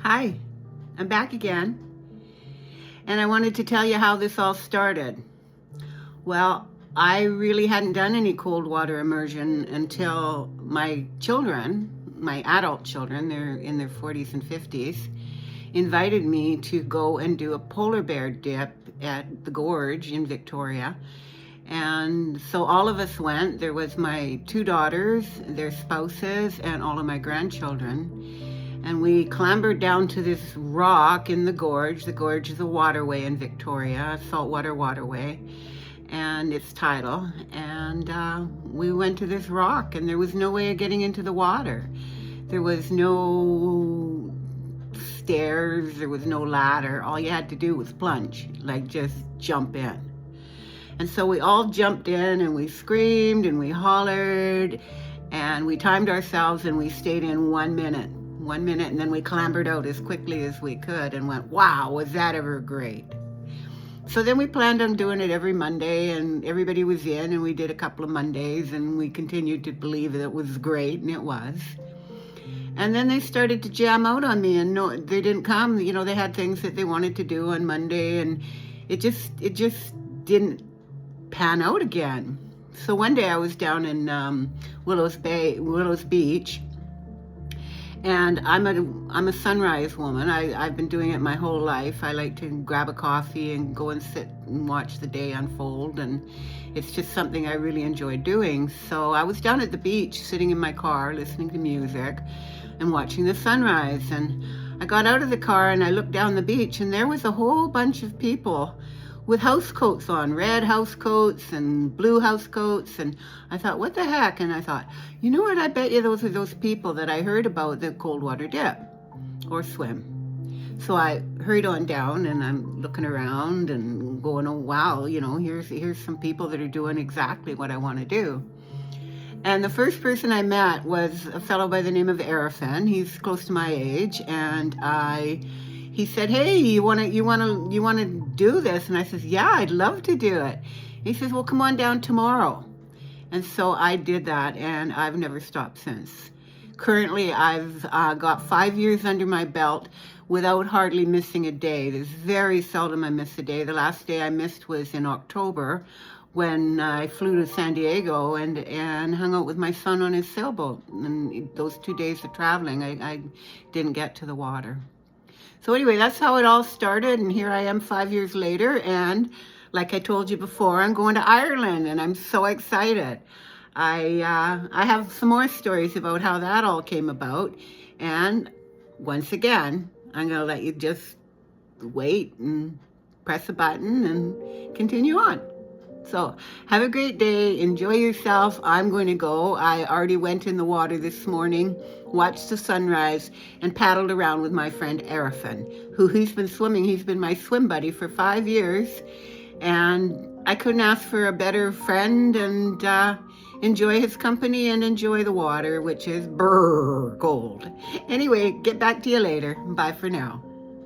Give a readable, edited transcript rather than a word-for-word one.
Hi, I'm back again, and I wanted to tell you how this all started. Well, I really hadn't done any cold water immersion until my children, my adult children, they're in their 40s and 50s, invited me to go and do a polar bear dip at the gorge in Victoria. And so all of us went. There was my two daughters, their spouses, and all of my grandchildren. And we clambered down to this rock in the gorge. The gorge is a waterway in Victoria, a saltwater waterway, and it's tidal. And we went to this rock, and there was no way of getting into the water. There was no stairs, there was no ladder. All you had to do was plunge, like just jump in. And so we all jumped in and we screamed and we hollered and we timed ourselves and we stayed in 1 minute. 1 minute, and then we clambered out as quickly as we could and went, wow, was that ever great. So then we planned on doing it every Monday, and everybody was in, and we did a couple of Mondays, and we continued to believe that it was great, and it was. And then they started to jam out on me, and no, they didn't come. You know, they had things that they wanted to do on Monday, and it just didn't pan out again. So one day I was down in Willows Beach, and I'm a sunrise woman. I've been doing it my whole life. I like to grab a coffee and go and sit and watch the day unfold, and it's just something I really enjoy doing. So I was down at the beach, sitting in my car, listening to music and watching the sunrise. And I got out of the car and I looked down the beach, and there was a whole bunch of people with house coats on, red house coats and blue house coats. And I thought, what the heck? And I thought, you know what, I bet you those are those people that I heard about the cold water dip or swim. So I hurried on down, and I'm looking around and going, oh wow, you know, here's some people that are doing exactly what I want to do. And the first person I met was a fellow by the name of Arifin. He's close to my age, and he said, hey, you want to do this? And I says, yeah, I'd love to do it. He says, well, come on down tomorrow. And so I did that, and I've never stopped since. Currently, I've got 5 years under my belt without hardly missing a day. There's very seldom I miss a day. The last day I missed was in October, when I flew to San Diego and hung out with my son on his sailboat. And those 2 days of traveling, I didn't get to the water. So anyway, that's how it all started, and here I am 5 years later, and like I told you before, I'm going to Ireland, and I'm so excited. I have some more stories about how that all came about, and once again, I'm going to let you just wait and press a button and continue on. So have a great day. Enjoy yourself. I'm going to go. I already went in the water this morning, watched the sunrise, and paddled around with my friend Arifin, he's been swimming. He's been my swim buddy for 5 years, and I couldn't ask for a better friend, and enjoy his company and enjoy the water, which is cold. Anyway, get back to you later. Bye for now.